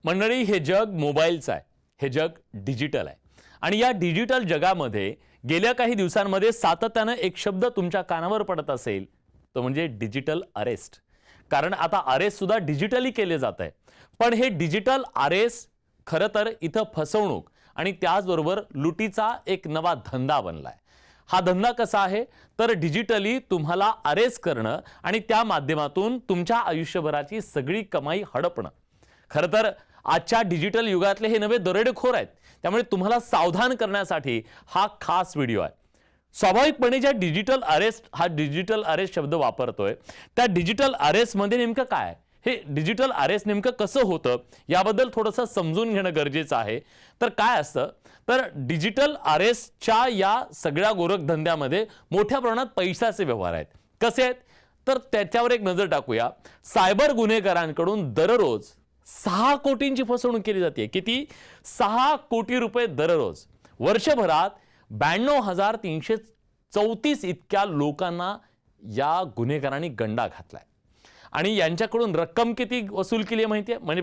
मंडळी, हे जग मोबाईलचं आहे, हे जग डिजिटल आहे आणि या डिजिटल जगामध्ये गेल्या काही दिवसांमध्ये सातत्याने एक शब्द तुमच्या कानावर पडत असेल तो म्हणजे डिजिटल अरेस्ट. कारण आता अरेस्ट सुद्धा डिजिटली केले जात आहे. पण हे डिजिटल अरेस्ट खरं तर इथं फसवणूक आणि त्याचबरोबर लुटीचा एक नवा धंदा बनलाय. हा धंदा कसा आहे तर डिजिटली तुम्हाला अरेस्ट करणं आणि त्या माध्यमातून तुमच्या आयुष्यभराची सगळी कमाई हडपणं. खरं तर आजच्या डिजिटल युगातले हे नवे दरोडेखोर आहेत. त्यामुळे तुम्हाला सावधान करण्यासाठी हा खास व्हिडिओ आहे. स्वाभाविकपणे ज्या डिजिटल अरेस्ट शब्द वापरतोय त्या डिजिटल अरेस्ट मध्ये नेमकं काय, हे डिजिटल अरेस्ट नेमकं कसं होतं याबद्दल थोडंसं समजून घेणं गरजेचं आहे. तर काय असतं तर डिजिटल अरेस्टच्या या सगळ्या गोरखधंद्यामध्ये मोठ्या प्रमाणात पैशाचे व्यवहार आहेत. कसे आहेत तर त्याच्यावर एक नजर टाकूया. सायबर गुन्हेगारांकडून दररोज 6 कोटींची फसवणूक केली जाते. किती? 6 कोटी रुपये दररोज. वर्षभरात 92,334 इतक्या लोकांना या गुन्हेगारांनी गंडा घातलाय. आणि यांच्याकडून रक्कम किती वसूल केली आहे माहिती आहे, म्हणजे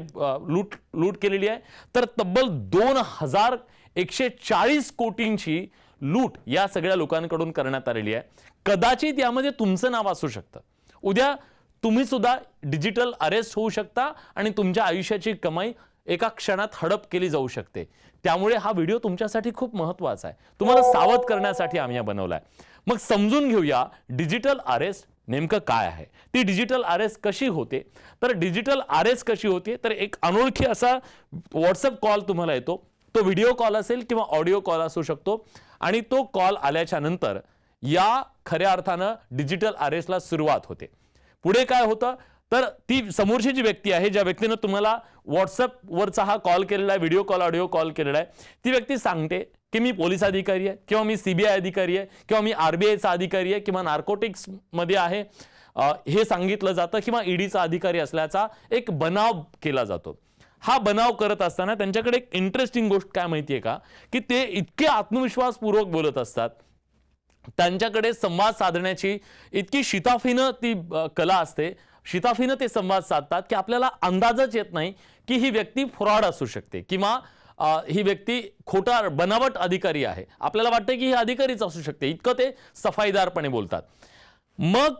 लूट केलेली आहे तर तब्बल 2,140 कोटींची लूट या सगळ्या लोकांकडून करण्यात आलेली आहे. कदाचित यामध्ये तुमचं नाव असू शकतं. उद्या तुम्ही सुद्धा डिजिटल अरेस्ट होऊ शकता आणि तुमच्या आयुष्याची कमाई एका क्षणात हडप केली जाऊ शकते. त्यामुळे हा व्हिडिओ तुमच्यासाठी खूप महत्त्वाचा आहे. तुम्हाला सावध करण्यासाठी आम्ही बनवलाय. मग समजून घेऊया डिजिटल अरेस्ट नेमकं काय आहे, ती डिजिटल अरेस्ट कशी होते. तर डिजिटल अरेस्ट कशी होते तर एक अनोळखी असा व्हॉट्सअप कॉल तुम्हाला येतो. तो व्हिडिओ कॉल असेल किंवा ऑडिओ कॉल असू शकतो आणि तो कॉल आल्याच्या नंतर या खऱ्या अर्थानं डिजिटल अरेस्टला सुरुवात होते. पुढे काय होतं तर ती समोरची जी व्यक्ती आहे, ज्या व्यक्तीने तुम्हाला व्हॉट्सअपवरचा हा कॉल केलेला आहे, व्हिडिओ कॉल ऑडिओ कॉल केलेला आहे, ती व्यक्ती सांगते की मी पोलीस अधिकारी आहे किंवा मी सीबीआय अधिकारी आहे किंवा मी आरबीआयचा अधिकारी आहे किंवा नार्कोटिक्स मध्ये आहे, हे सांगितलं जातं किंवा ईडीचा अधिकारी असल्याचा एक बनाव केला जातो. हा बनाव करत असताना त्यांच्याकडे एक इंटरेस्टिंग गोष्ट काय माहितीये का की ते इतके आत्मविश्वासपूर्वक बोलत असतात, त्यांच्याकडे संवाद साधण्याची इतकी शिताफीनं ती कला असते, शिताफीनं ते संवाद साधतात की आपल्याला अंदाजच येत नाही की ही व्यक्ती फ्रॉड असू शकते किंवा ही व्यक्ती खोटा बनावट अधिकारी आहे. आपल्याला वाटतं की ही अधिकारीच असू शकते, इतकं ते सफाईदारपणे बोलतात. मग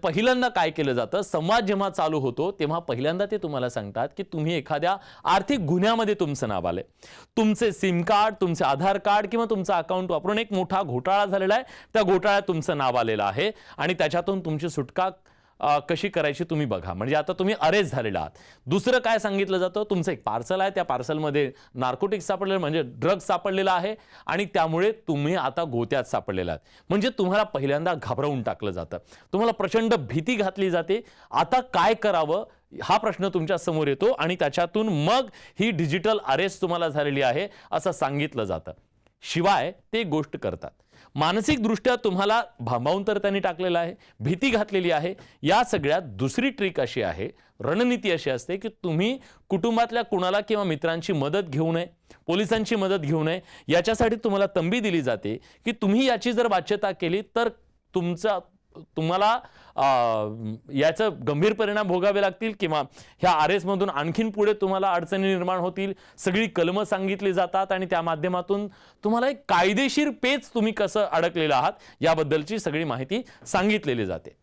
पहिल्यांदा काय केलं जातं, संवाद जेव्हा चालू होतो तेव्हा पहिल्यांदा ते तुम्हाला सांगतात की तुम्ही एखाद्या आर्थिक गुन्ह्यामध्ये तुमचं नाव आलंय, तुमचे सिम कार्ड, तुमचे आधार कार्ड किंवा तुमचं अकाउंट वापरून एक मोठा घोटाळा झालेला आहे, त्या घोटाळ्यात तुमचं नाव आलेलं आहे आणि त्याच्यातून तुमची सुटका कशी करायची तुम्ही बघा, म्हणजे आता तुम्ही अरेस्ट झालेला आहात. दुसरं काय सांगितलं जातं, तुमचं एक पार्सल आहे, त्या पार्सलमध्ये नार्कोटिक्स सापडलेलं म्हणजे ड्रग्ज सापडलेला आहे आणि त्यामुळे तुम्ही आता गोत्यात सापडलेला आहात. म्हणजे तुम्हाला पहिल्यांदा घाबरवून टाकलं जातं, तुम्हाला प्रचंड भीती घातली जाते. आता काय करावं हा प्रश्न तुमच्या समोर येतो आणि त्याच्यातून मग ही डिजिटल अरेस्ट तुम्हाला झालेली आहे असं सांगितलं जातं. शिवाय ते गोष्ट करतात, मानसिक दृष्ट्या तुम्हाला भांबावून तर त्यांनी टाकलेलं आहे, भीती घातलेली आहे. या सगळ्यात दुसरी ट्रिक अशी आहे, रणनीती अशी असते की तुम्ही कुटुंबातल्या कुणाला किंवा मित्रांची मदत घेऊ नये, पोलिसांची मदत घेऊ नये. याच्यासाठी तुम्हाला तंबी दिली जाते की तुम्ही याची जर वाच्यता केली तर तुम्हाला याचं गंभीर परिणाम भोगावे लागतील किंवा ह्या अरेस्ट मधून आणखीन पुढे तुम्हाला अडचणी निर्माण होतील. सगळी कलमं सांगितली जातात आणि त्या माध्यमातून तुम्हाला एक कायदेशीर पेच तुम्ही कसं अडकलेला आहात याबद्दलची सगळी माहिती सांगितलेली जाते.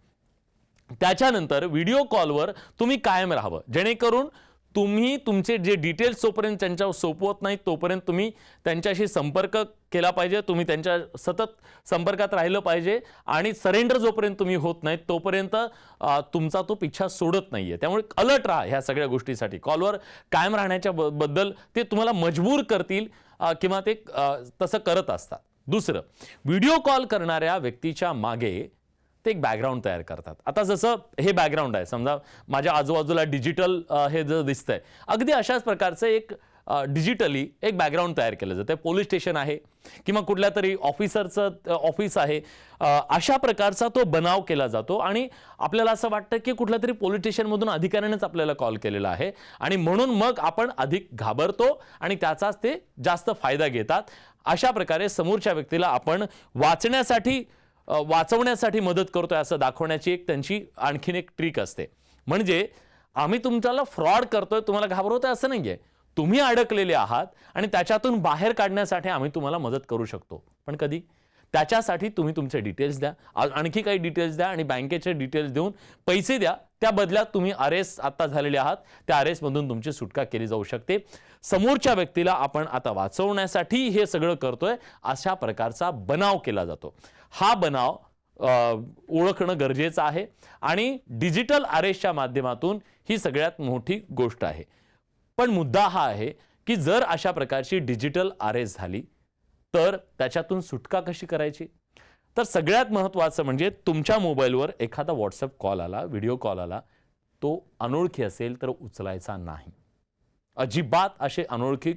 त्याच्यानंतर व्हिडिओ कॉलवर तुम्ही कायम राहावं, जेणेकरून तुम्ही तुमचे जे डिटेल्स जोपर्यंत त्यांच्यावर सोपवत नाही तोपर्यंत तुम्ही त्यांच्याशी संपर्क केला पाहिजे, तुम्ही त्यांच्या सतत संपर्कात राहिलं पाहिजे आणि सरेंडर जोपर्यंत तुम्ही होत नाही तोपर्यंत तुमचा तो पिच्छा सोडत नाहीये. त्यामुळे अलर्ट राहा ह्या सगळ्या गोष्टीसाठी. कॉलवर कायम राहण्याच्या बद्दल ते तुम्हाला मजबूर करतील किंवा ते तसं करत असतात. दुसरं, व्हिडिओ कॉल करणाऱ्या व्यक्तीच्या मागे ते एक बॅकग्राऊंड तयार करतात. आता जसं हे बॅकग्राऊंड आहे, समजा माझ्या आजूबाजूला डिजिटल हे जर दिसतंय, अगदी अशाच प्रकारचं एक डिजिटली एक बॅकग्राऊंड तयार केलं जातं. पोलीस स्टेशन आहे किंवा कुठल्या तरी ऑफिसरचं ऑफिस आहे, अशा प्रकारचा तो बनाव केला जातो आणि आपल्याला असं वाटतं की कुठल्या तरी पोलीस स्टेशनमधून अधिकाऱ्यानेच आपल्याला कॉल केलेला आहे आणि म्हणून मग आपण अधिक घाबरतो आणि त्याचाच ते जास्त फायदा घेतात. अशा प्रकारे समोरच्या व्यक्तीला आपण वाचवण्यासाठी मदत करतोय असं दाखवण्याची एक त्यांची आणखीन एक ट्रिक असते. म्हणजे आम्ही तुमच्याला फ्रॉड करतोय, तुम्हाला घाबरवतोय असं नाहीये. तुम्ही अडकलेले आहात आणि त्याच्यातून बाहेर काढण्यासाठी आम्ही तुम्हाला मदत करू शकतो. पण कधी? त्याच्यासाठी तुम्ही तुमचे डिटेल्स द्या, आणखी काही डिटेल्स द्या आणि बँकेचे डिटेल्स देऊन पैसे द्या. त्या बदल्यात तुम्ही अरेस्ट आता झालेले आहात, त्या अरेस्टमधून तुमची सुटका केली जाऊ शकते. समोरच्या व्यक्तीला आपण आता वाचवण्यासाठी हे सगळं करतोय अशा प्रकारचा बनाव केला जातो. हा बनाव ओळखणं गरजेचं आहे आणि डिजिटल अरेस्टच्या माध्यमातून ही सगळ्यात मोठी गोष्ट आहे. पण मुद्दा हा आहे की जर अशा प्रकारची डिजिटल अरेस्ट झाली तर त्याच्यातून सुटका कशी करायची? तर सगळ्यात महत्त्वाचं म्हणजे तुमच्या मोबाईलवर एखादा व्हॉट्सअप कॉल आला, व्हिडिओ कॉल आला, तो अनोळखी असेल तर उचलायचा नाही. अजिबात असे अनोळखी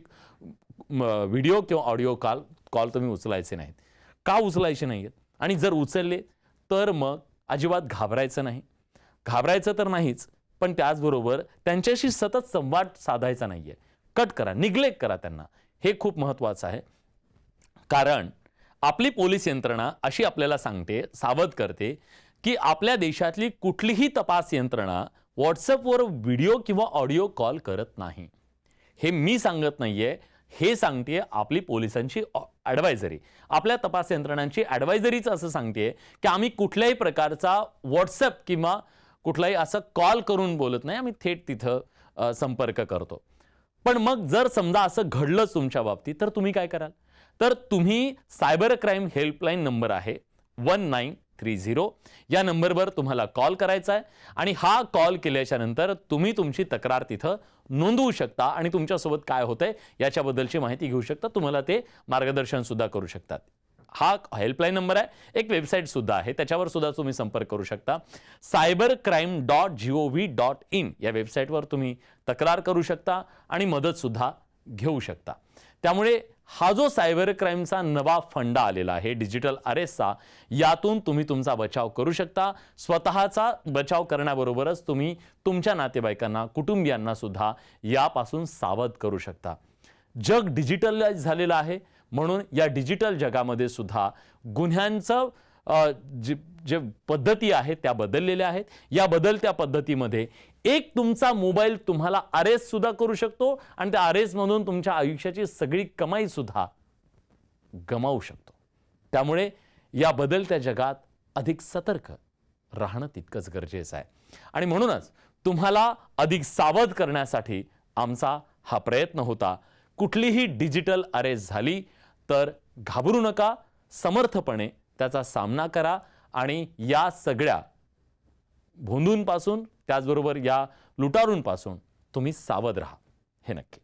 व्हिडिओ किंवा ऑडिओ कॉल तुम्ही उचलायचे नाहीत. का उचलायचे नाहीत? आणि जर उचलले तर मग अजिबात घाबरायचं नाही. घाबरायचं तर नाहीच, पण त्याचबरोबर त्यांच्याशी सतत संवाद साधायचा नाहीये. कट करा, निग्लेक्ट करा त्यांना. हे खूप महत्त्वाचं आहे. कारण आपली पोलीस यंत्रणा अशी आपल्याला सांगते, सावध करते की आपल्या देशातली कुठलीही तपास यंत्रणा व्हॉट्सअपवर व्हिडिओ किंवा ऑडिओ कॉल करत नाही. हे मी सांगत नाहीये, हे सांगते आपली पोलिसांची ॲडवायझरी. आपल्या तपास यंत्रणांची ॲडवायझरीच असं सांगते की आम्ही कुठल्याही प्रकारचा व्हॉट्सअप किंवा कुठलाही असं कॉल करून बोलत नाही, आम्ही थेट तिथं संपर्क करतो. पण मग जर समजा असं घडलंच तुमच्या बाबतीत तर तुम्ही काय कराल? तर तुम्ही सायबर क्राईम हेल्पलाईन नंबर आहे 1930, या नंबरवर तुम्हाला कॉल करायचा आहे आणि हा कॉल केल्याच्या नंतर तुम्ही तुमची तक्रार तिथं नोंदवू शकता आणि तुमच्यासोबत काय होतंय याच्याबद्दलची माहिती घेऊ शकता. तुम्हाला ते मार्गदर्शन सुद्धा करू शकतात. हा हेल्पलाईन नंबर आहे. एक वेबसाईट सुद्धा आहे, त्याच्यावर सुद्धा तुम्ही संपर्क करू शकता. cybercrime.gov.in या वेबसाईटवर तुम्ही तक्रार करू शकता आणि मदत सुद्धा घेऊ शकता. त्यामुळे हा जो सायबर क्राईमचा नवा फंडा आलेला आहे डिजिटल अरेस्टचा, यातून तुम्ही तुमचा बचाव करू शकता. स्वतःचा बचाव करण्याबरोबरच तुम्ही तुमच्या नातेवाईकांना, कुटुंबियांना सुद्धा यापासून सावध करू शकता. जग डिजिटलाइज झालेलं आहे, म्हणून या डिजिटल जगामध्ये सुद्धा गुन्ह्यांचं जे पद्धती आहेत त्या बदललेल्या आहेत. या बदलत्या पद्धतीमध्ये एक तुमचा मोबाईल तुम्हाला अरेस्ट सुद्धा करू शकतो आणि त्या अरेस्टमधून तुमच्या आयुष्याची सगळी कमाई सुद्धा गमावू शकतो. त्यामुळे या बदलत्या जगात अधिक सतर्क राहणं तितकंच गरजेचं आहे आणि म्हणूनच तुम्हाला अधिक सावध करण्यासाठी आमचा हा प्रयत्न होता. कुठलीही डिजिटल अरेस्ट झाली तर घाबरू नका, समर्थपणे त्याचा सामना करा आणि या सगळ्या भोंदूंपासून, त्याचबरोबर या लुटारूंपासून तुम्ही सावध राहा, हे नक्की.